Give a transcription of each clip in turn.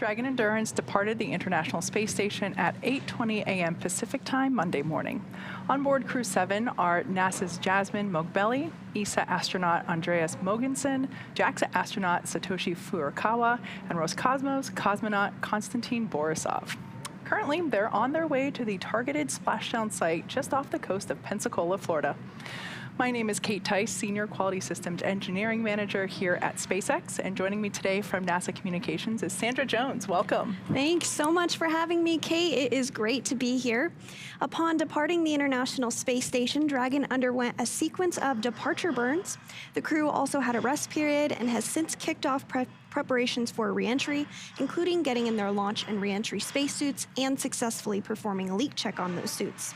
Dragon Endurance departed the International Space Station at 8:20 a.m. Pacific Time Monday morning. On board Crew-7 are NASA's Jasmin Moghbeli, ESA astronaut Andreas Mogensen, JAXA astronaut Satoshi Furukawa, and Roscosmos cosmonaut Konstantin Borisov. Currently, they're on their way to the targeted splashdown site just off the coast of Pensacola, Florida. My name is Kate Tice, Senior Quality Systems Engineering Manager here at SpaceX, and joining me today from NASA Communications is Sandra Jones. Welcome. Thanks so much for having me, Kate. It is great to be here. Upon departing the International Space Station, Dragon underwent a sequence of departure burns. The crew also had a rest period and has since kicked off preparations for re-entry, including getting in their launch and re-entry spacesuits and successfully performing a leak check on those suits.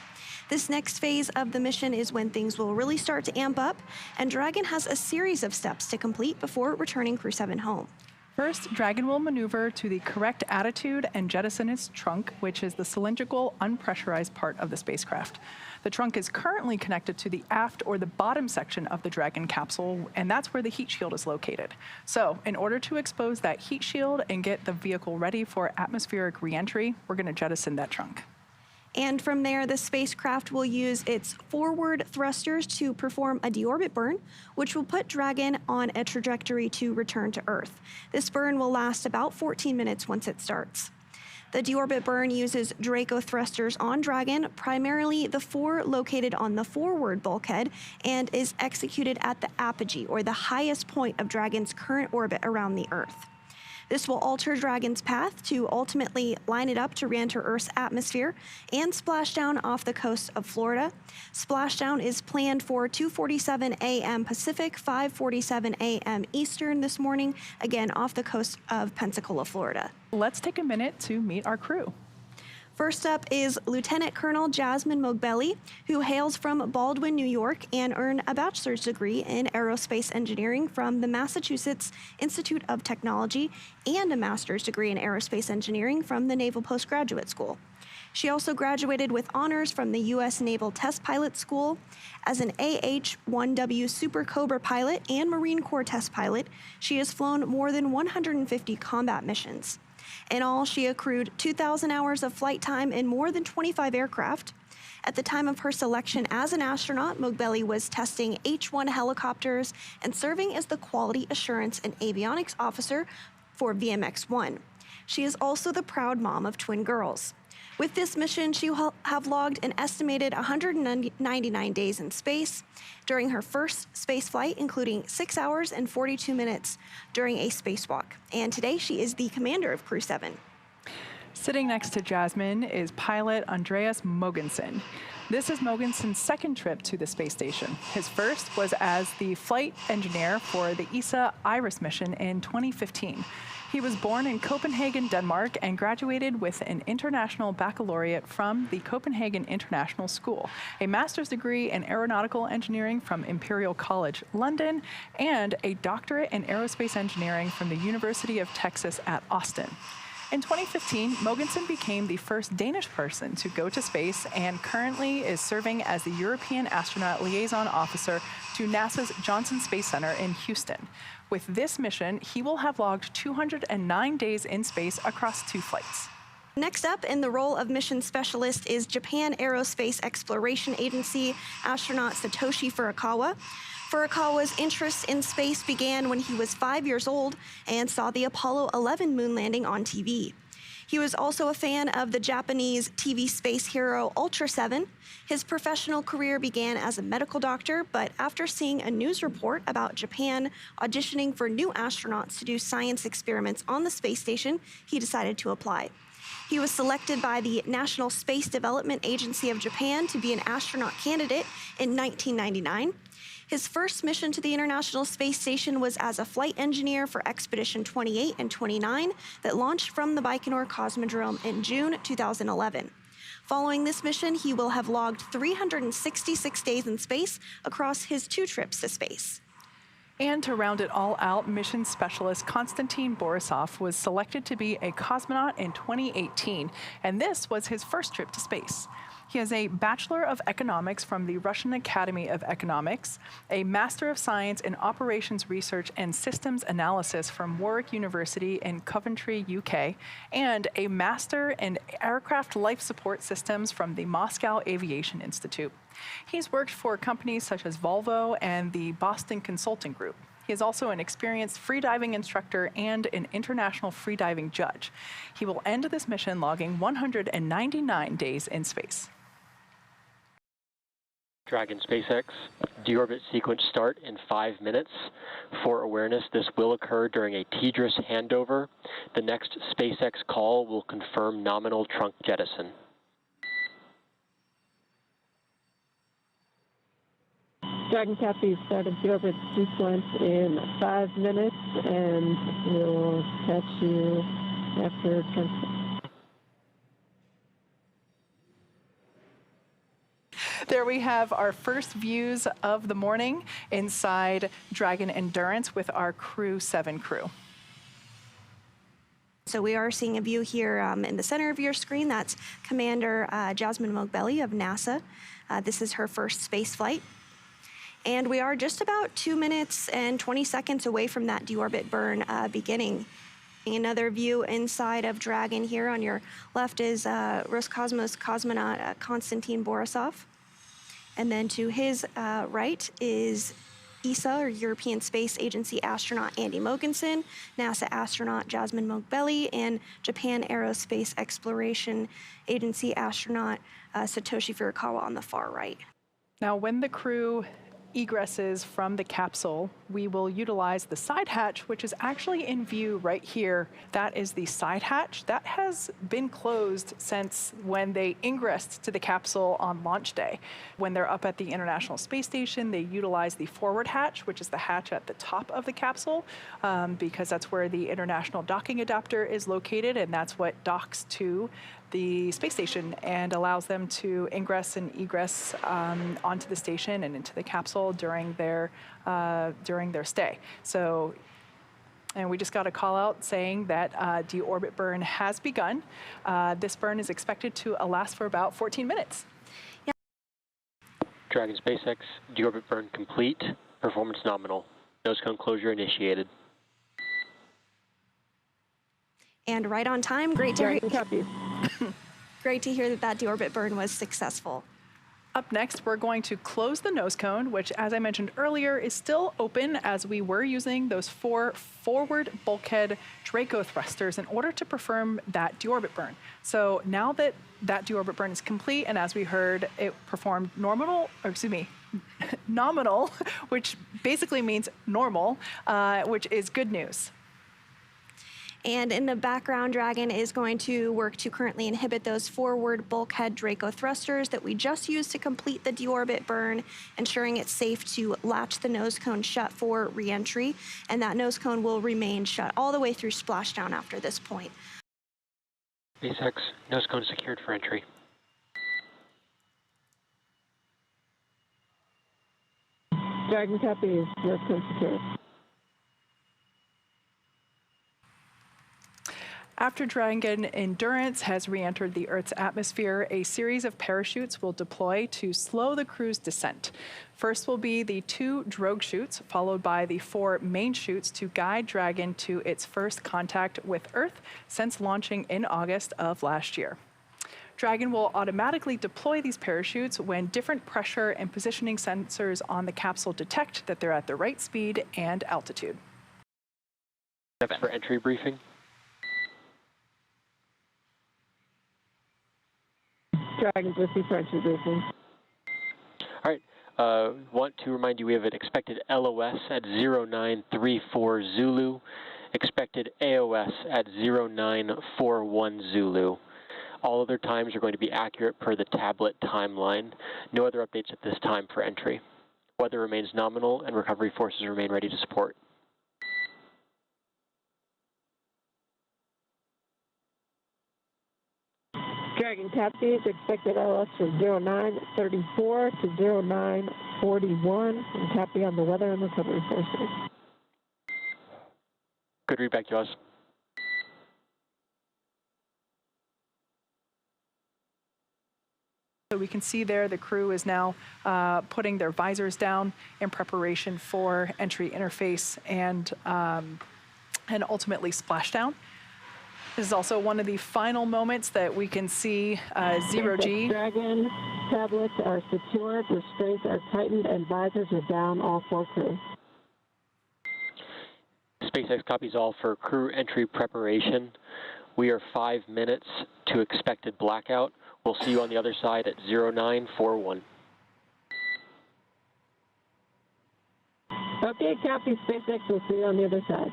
This next phase of the mission is when things will really start to amp up, and Dragon has a series of steps to complete before returning Crew-7 home. First, Dragon will maneuver to the correct attitude and jettison its trunk, which is the cylindrical, unpressurized part of the spacecraft. The trunk is currently connected to the aft or the bottom section of the Dragon capsule, and that's where the heat shield is located. So, in order to expose that heat shield and get the vehicle ready for atmospheric re-entry, we're going to jettison that trunk. And from there, the spacecraft will use its forward thrusters to perform a deorbit burn, which will put Dragon on a trajectory to return to Earth. This burn will last about 14 minutes once it starts. The deorbit burn uses Draco thrusters on Dragon, primarily the four located on the forward bulkhead, and is executed at the apogee, or the highest point of Dragon's current orbit around the Earth. This will alter Dragon's path to ultimately line it up to re-enter Earth's atmosphere and splash down off the coast of Florida. Splashdown is planned for 2:47 a.m. Pacific, 5:47 a.m. Eastern this morning, again off the coast of Pensacola, Florida. Let's take a minute to meet our crew. First up is Lieutenant Colonel Jasmin Moghbeli, who hails from Baldwin, New York, and earned a bachelor's degree in aerospace engineering from the Massachusetts Institute of Technology and a master's degree in aerospace engineering from the Naval Postgraduate School. She also graduated with honors from the U.S. Naval Test Pilot School. As an AH-1W Super Cobra pilot and Marine Corps test pilot, she has flown more than 150 combat missions. In all, she accrued 2,000 hours of flight time in more than 25 aircraft. At the time of her selection as an astronaut, Moghbeli was testing H-1 helicopters and serving as the Quality Assurance and Avionics Officer for VMX-1. She is also the proud mom of twin girls. With this mission, she will have logged an estimated 199 days in space during her first space flight, including 6 hours and 42 minutes during a spacewalk. And today, she is the commander of Crew-7. Sitting next to Jasmin is pilot Andreas Mogensen. This is Mogensen's second trip to the space station. His first was as the flight engineer for the ESA IRIS mission in 2015. He was born in Copenhagen, Denmark, and graduated with an international baccalaureate from the Copenhagen International School, a master's degree in aeronautical engineering from Imperial College London, and a doctorate in aerospace engineering from the University of Texas at Austin. In 2015, Mogensen became the first Danish person to go to space and currently is serving as the European Astronaut Liaison Officer to NASA's Johnson Space Center in Houston. With this mission, he will have logged 209 days in space across 2 flights. Next up in the role of mission specialist is Japan Aerospace Exploration Agency astronaut Satoshi Furukawa. Furukawa's interest in space began when he was 5 years old and saw the Apollo 11 moon landing on TV. He was also a fan of the Japanese TV space hero Ultra 7. His professional career began as a medical doctor, but after seeing a news report about Japan auditioning for new astronauts to do science experiments on the space station, he decided to apply. He was selected by the National Space Development Agency of Japan to be an astronaut candidate in 1999. His first mission to the International Space Station was as a flight engineer for Expedition 28 and 29 that launched from the Baikonur Cosmodrome in June 2011. Following this mission, he will have logged 366 days in space across his 2 trips to space. And to round it all out, mission specialist Konstantin Borisov was selected to be a cosmonaut in 2018, and this was his first trip to space. He has a Bachelor of Economics from the Russian Academy of Economics, a Master of Science in Operations Research and Systems Analysis from Warwick University in Coventry, UK, and a Master in Aircraft Life Support Systems from the Moscow Aviation Institute. He's worked for companies such as Volvo and the Boston Consulting Group. He is also an experienced freediving instructor and an international freediving judge. He will end this mission logging 199 days in space. Dragon SpaceX, deorbit sequence start in 5 minutes. For awareness, this will occur during a TDRS handover. The next SpaceX call will confirm nominal trunk jettison. Dragon Copy started deorbit sequence in 5 minutes, and we'll catch you after transfer. There we have our first views of the morning inside Dragon Endurance with our Crew-7 crew. So we are seeing a view here in the center of your screen. That's Commander Jasmin Moghbeli of NASA. This is her first space flight. And we are just about 2 minutes and 20 seconds away from that deorbit burn beginning. Another view inside of Dragon here. On your left is Roscosmos cosmonaut Konstantin Borisov. And then to his right is ESA, or European Space Agency astronaut Andy Mogensen, NASA astronaut Jasmin Moghbeli, and Japan Aerospace Exploration Agency astronaut Satoshi Furukawa on the far right. Now, when the crew egresses from the capsule, we will utilize the side hatch, which is actually in view right here. That is the side hatch. That has been closed since when they ingressed to the capsule on launch day. When they're up at the International Space Station, they utilize the forward hatch, which is the hatch at the top of the capsule, because that's where the international docking adapter is located, and that's what docks to the space station and allows them to ingress and egress onto the station and into the capsule during their stay. So, and we just got a call out saying that deorbit burn has begun. This burn is expected to last for about 14 minutes. Yeah. Dragon SpaceX, deorbit burn complete, performance nominal. Nose cone closure initiated. And right on time. Great to hear. Copy. Great to hear that deorbit burn was successful. Up next, we're going to close the nose cone, which, as I mentioned earlier, is still open as we were using those 4 forward bulkhead Draco thrusters in order to perform that deorbit burn. So now that that deorbit burn is complete, and as we heard, it performed nominal, which basically means normal, which is good news. And in the background, Dragon is going to work to currently inhibit those forward bulkhead Draco thrusters that we just used to complete the deorbit burn, ensuring it's safe to latch the nose cone shut for re-entry. And that nose cone will remain shut all the way through splashdown after this point. SpaceX, nose cone secured for entry. Dragon copies, nose cone secured. After Dragon Endurance has re-entered the Earth's atmosphere, a series of parachutes will deploy to slow the crew's descent. First will be the 2 drogue chutes, followed by the 4 main chutes to guide Dragon to its first contact with Earth since launching in August of last year. Dragon will automatically deploy these parachutes when different pressure and positioning sensors on the capsule detect that they're at the right speed and altitude. Steps for entry briefing. Dragon Blissy for entry briefing. All right, want to remind you we have an expected LOS at 0934 Zulu, expected AOS at 0941 Zulu. All other times are going to be accurate per the tablet timeline. No other updates at this time for entry. Weather remains nominal and recovery forces remain ready to support. Dragon Captains, expected LS from 0934 to 0941, and copy on the weather and recovery forces. Good read back to us. So we can see there the crew is now putting their visors down in preparation for entry interface and ultimately splashdown. This is also one of the final moments that we can see zero G. Dragon tablets are secured, restraints are tightened, and visors are down, all 4 crew. SpaceX copies all for crew entry preparation. We are 5 minutes to expected blackout. We'll see you on the other side at 0941. Okay, copy, SpaceX. We'll see you on the other side.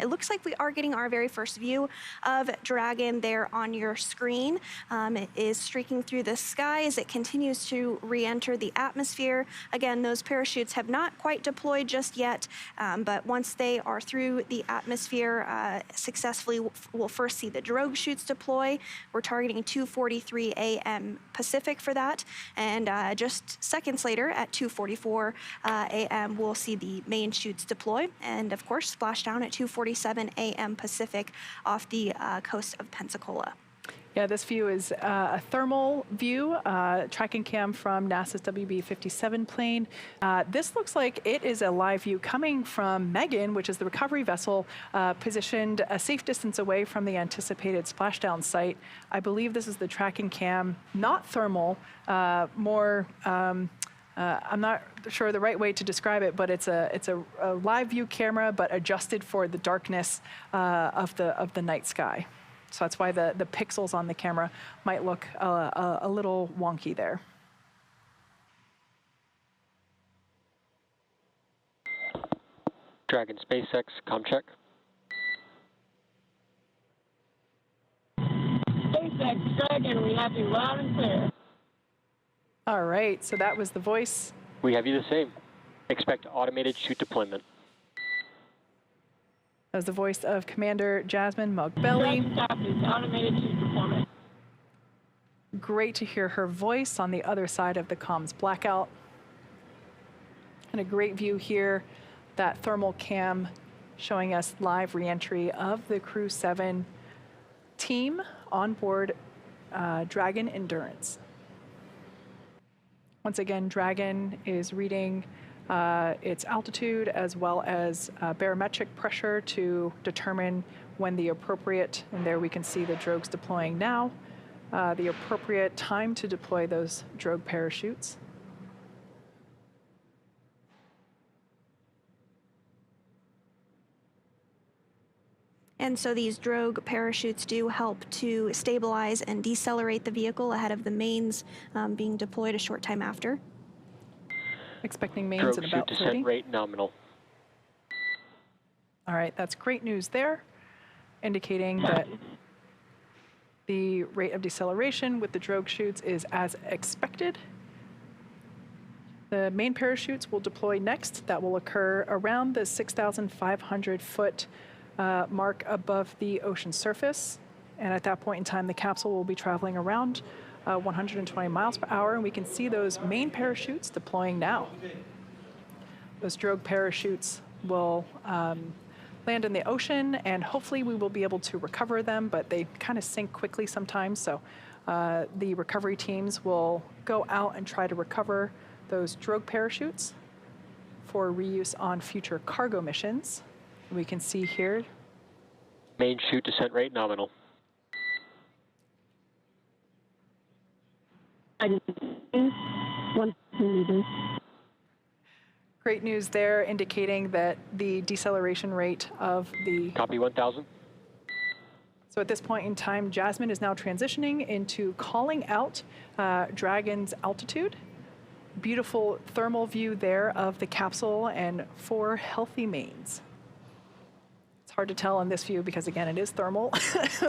It looks like we are getting our very first view of Dragon there on your screen. It is streaking through the sky as it continues to re-enter the atmosphere. Again, those parachutes have not quite deployed just yet, but once they are through the atmosphere successfully, we'll first see the drogue chutes deploy. We're targeting 2:43 a.m. Pacific for that, and just seconds later at 2:44 a.m. we'll see the main chutes deploy, and of course splashdown at 2:47 a.m. Pacific off the coast of Pensacola. Yeah, this view is a thermal view, tracking cam from NASA's WB-57 plane. This looks like it is a live view coming from Megan, which is the recovery vessel positioned a safe distance away from the anticipated splashdown site. I believe this is the tracking cam, not thermal, more I'm not sure the right way to describe it, but it's a live view camera, but adjusted for the darkness of the night sky. So that's why the pixels on the camera might look a little wonky there. Dragon SpaceX, comm check. SpaceX Dragon, we have you loud and clear. All right, so that was the voice. We have you the same. Expect automated chute deployment. That was the voice of Commander Jasmin Moghbeli. Automated chute deployment. Great to hear her voice on the other side of the comms blackout. And a great view here, that thermal cam showing us live reentry of the Crew-7 team on board Dragon Endurance. Once again, Dragon is reading its altitude as well as barometric pressure to determine when the appropriate, and there we can see the drogues deploying now, the appropriate time to deploy those drogue parachutes. And so these drogue parachutes do help to stabilize and decelerate the vehicle ahead of the mains being deployed a short time after. Expecting mains Drogue at chute about descent 30. rate nominal. All right, that's great news there, indicating that the rate of deceleration with the drogue chutes is as expected. The main parachutes will deploy next. That will occur around the 6,500 foot mark above the ocean surface. And at that point in time, the capsule will be traveling around 120 miles per hour, and we can see those main parachutes deploying now. Those drogue parachutes will land in the ocean, and hopefully we will be able to recover them, but they kind of sink quickly sometimes, so the recovery teams will go out and try to recover those drogue parachutes for reuse on future cargo missions. We can see here. Main chute descent rate nominal. Great news there, indicating that the deceleration rate of the... Copy 1000. So at this point in time, Jasmin is now transitioning into calling out Dragon's altitude. Beautiful thermal view there of the capsule and 4 healthy mains. It's hard to tell in this view because, again, it is thermal,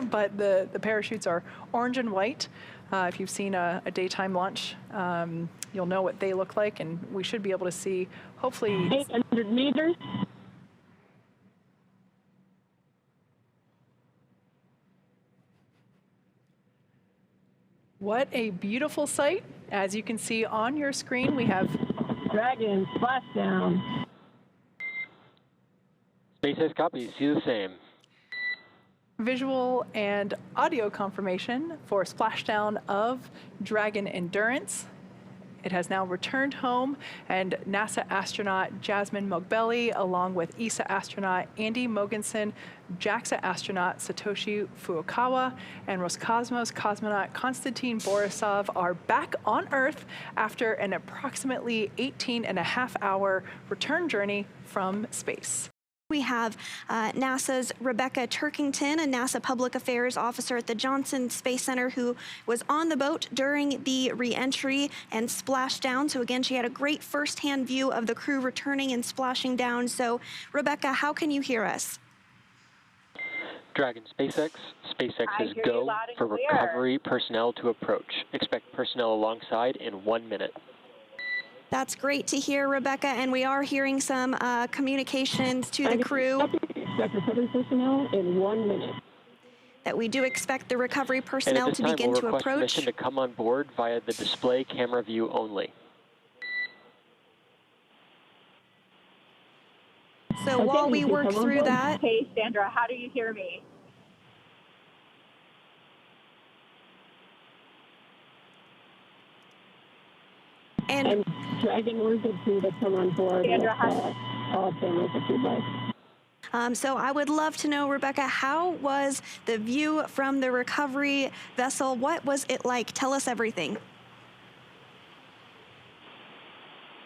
but the parachutes are orange and white. If you've seen a daytime launch, you'll know what they look like, and we should be able to see, hopefully... 800 meters. What a beautiful sight. As you can see on your screen, we have Dragon, splashdown. SpaceX copies, see the same. visual and audio confirmation for splashdown of Dragon Endurance. It has now returned home, and NASA astronaut Jasmin Moghbeli, along with ESA astronaut Andy Mogensen, JAXA astronaut Satoshi Furukawa, and Roscosmos cosmonaut Konstantin Borisov are back on Earth after an approximately 18.5-hour return journey from space. We have NASA's Rebecca Turkington, a NASA Public Affairs Officer at the Johnson Space Center, who was on the boat during the re-entry and splashdown. So again, she had a great firsthand view of the crew returning and splashing down. So Rebecca, how can you hear us? Dragon SpaceX is go for recovery personnel to approach. Expect personnel alongside in 1 minute. That's great to hear, Rebecca, and we are hearing some communications to the crew. Expect recovery personnel in 1 minute. That we do expect the recovery personnel to begin to approach. Permission to come on board via the display camera view only. So while we work through that. Hey, Sandra, how do you hear me? And Dragon, we're good to come on board. Sandra, all cameras if you'd like. So I would love to know, Rebecca, how was the view from the recovery vessel? What was it like? Tell us everything.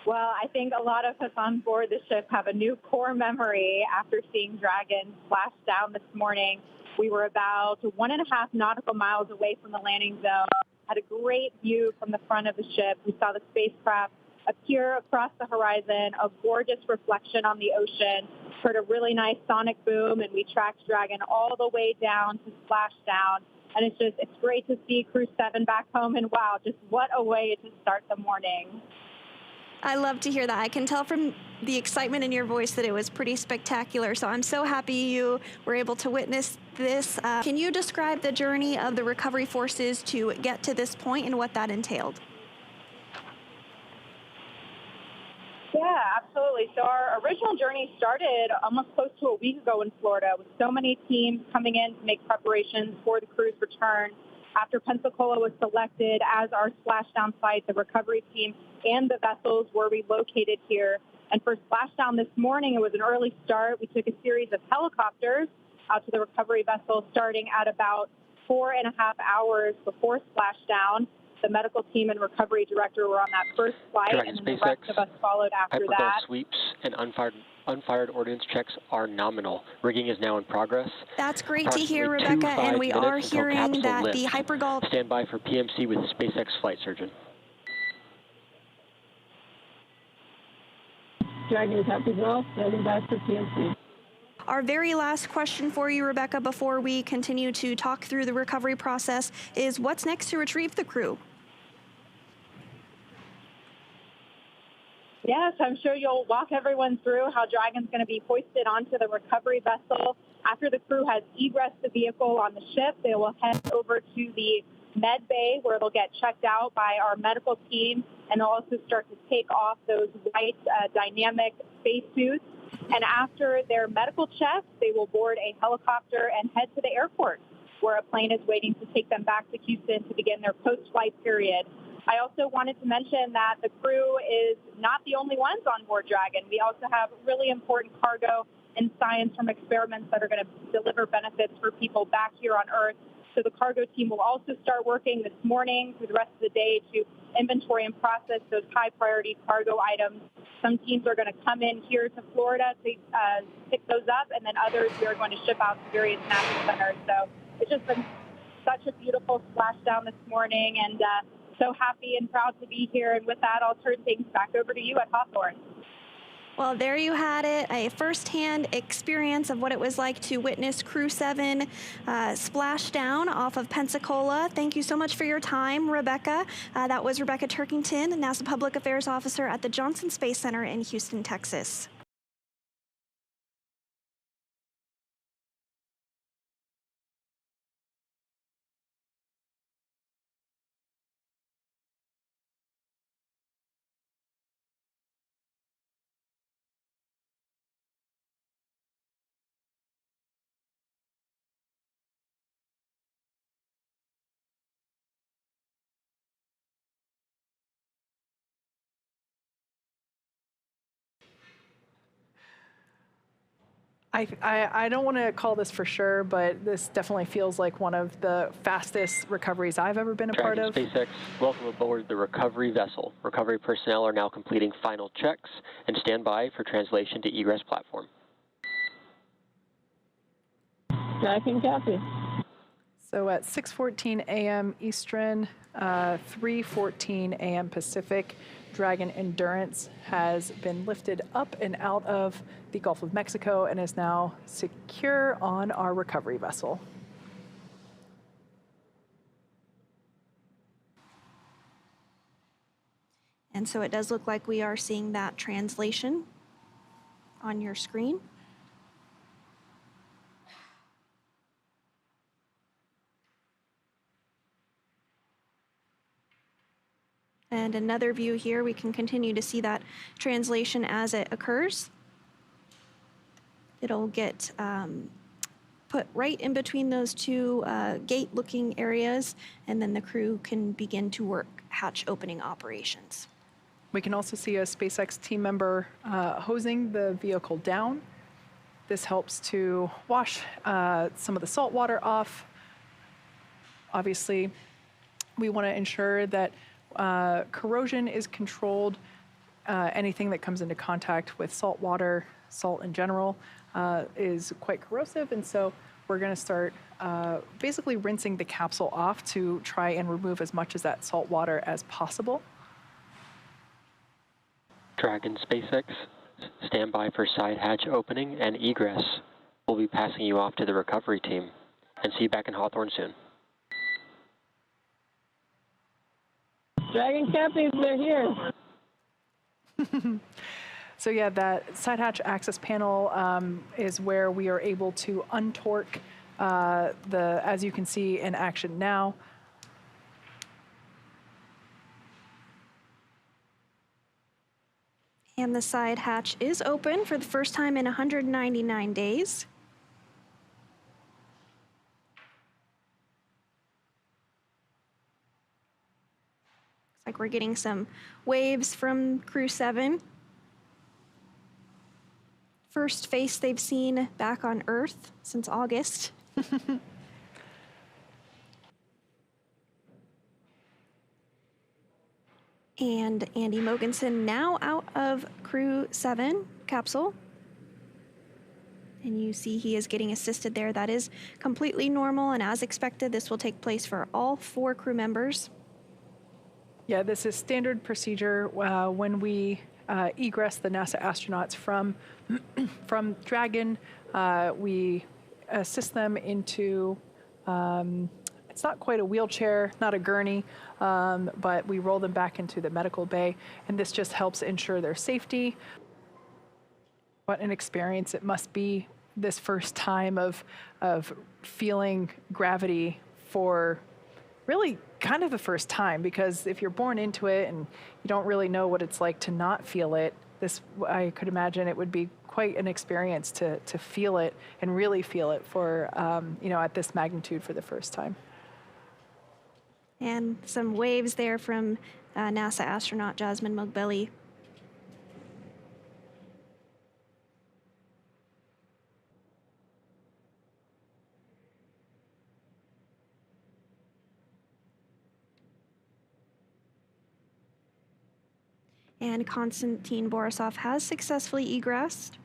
Well, I think a lot of us on board the ship have a new core memory after seeing Dragon splash down this morning. We were about 1.5 nautical miles away from the landing zone, had a great view from the front of the ship. We saw the spacecraft appear across the horizon, a gorgeous reflection on the ocean, heard a really nice sonic boom, and we tracked Dragon all the way down to splashdown. And it's great to see Crew-7 back home, and wow, just what a way to start the morning. I love to hear that. I can tell from the excitement in your voice that it was pretty spectacular. So I'm so happy you were able to witness this. Can you describe the journey of the recovery forces to get to this point and what that entailed? Yeah, absolutely. So our original journey started almost close to a week ago in Florida, with so many teams coming in to make preparations for the crew's return. After Pensacola was selected as our splashdown site, the recovery team and the vessels were relocated here. And for splashdown this morning, it was an early start. We took a series of helicopters out to the recovery vessel starting at about 4.5 hours before splashdown. The medical team and recovery director were on that first flight, Dragon and then SpaceX, the rest of us followed after hypergol that. sweeps and unfired ordnance checks are nominal. Rigging is now in progress. That's great to hear, Rebecca, and we are hearing that the hypergol... Stand by for PMC with the SpaceX flight surgeon. Dragon copies well, standing by for PMC. Our very last question for you, Rebecca, before we continue to talk through the recovery process is what's next to retrieve the crew? Yes, I'm sure you'll walk everyone through how Dragon's going to be hoisted onto the recovery vessel. After the crew has egressed the vehicle on the ship, they will head over to the med bay where they'll get checked out by our medical team, and they'll also start to take off those white dynamic spacesuits. And after their medical checks, they will board a helicopter and head to the airport, where a plane is waiting to take them back to Houston to begin their post-flight period. I also wanted to mention that the crew is not the only ones on board Dragon. We also have really important cargo and science from experiments that are going to deliver benefits for people back here on Earth. So the cargo team will also start working this morning through the rest of the day to inventory and process those high-priority cargo items. Some teams are going to come in here to Florida to pick those up, and then others we are going to ship out to various NASA centers. So it's just been such a beautiful splashdown this morning, and so happy and proud to be here. And with that, I'll turn things back over to you at Hawthorne. Well, there you had it, a firsthand experience of what it was like to witness Crew-7 splash down off of Pensacola. Thank you so much for your time, Rebecca. That was Rebecca Turkington, NASA Public Affairs Officer at the Johnson Space Center in Houston, Texas. I don't want to call this for sure, but this definitely feels like one of the fastest recoveries I've ever been a part of. SpaceX, welcome aboard the recovery vessel. Recovery personnel are now completing final checks and stand by for translation to egress platform. I can copy. So at 6:14 a.m. Eastern, 3:14 a.m. Pacific, Dragon Endurance has been lifted up and out of the Gulf of Mexico and is now secure on our recovery vessel. And so it does look like we are seeing that translation on your screen. And another view here, we can continue to see that translation as it occurs. It'll get put right in between those two gate-looking areas, and then the crew can begin to work hatch opening operations. We can also see a SpaceX team member hosing the vehicle down. This helps to wash some of the salt water off. Obviously, we want to ensure that corrosion is controlled. Anything that comes into contact with salt water, salt in general, is quite corrosive, and so we're going to start basically rinsing the capsule off to try and remove as much of that salt water as possible. Dragon SpaceX, stand by for side hatch opening and egress. We'll be passing you off to the recovery team, and see you back in Hawthorne soon. Dragon copies, they're here. So yeah, that side hatch access panel is where we are able to untorque as you can see in action now. And the side hatch is open for the first time in 199 days. Looks like we're getting some waves from Crew-7. First face they've seen back on Earth since August. And Andy Mogensen now out of Crew-7 capsule. And you see he is getting assisted there. That is completely normal, and as expected, this will take place for all 4 crew members. Yeah, this is standard procedure when we egress the NASA astronauts from Dragon. We assist them into, it's not quite a wheelchair, not a gurney, but we roll them back into the medical bay, and this just helps ensure their safety. What an experience it must be, this first time of feeling gravity for really kind of the first time, because if you're born into it and you don't really know what it's like to not feel it, I could imagine it would be quite an experience to feel it and really feel it for, at this magnitude for the first time. And some waves there from NASA astronaut Jasmin Moghbeli. And Konstantin Borisov has successfully egressed.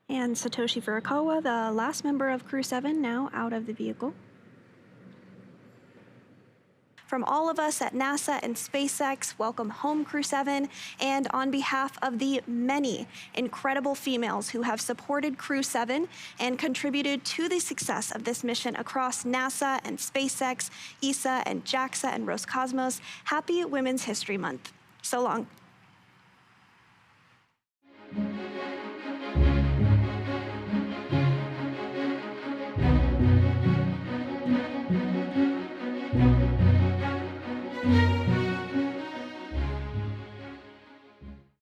And Satoshi Furukawa, the last member of Crew-7, now out of the vehicle. From all of us at NASA and SpaceX, welcome home, Crew-7, and on behalf of the many incredible females who have supported Crew-7 and contributed to the success of this mission across NASA and SpaceX, ESA and JAXA and Roscosmos, happy Women's History Month. So long.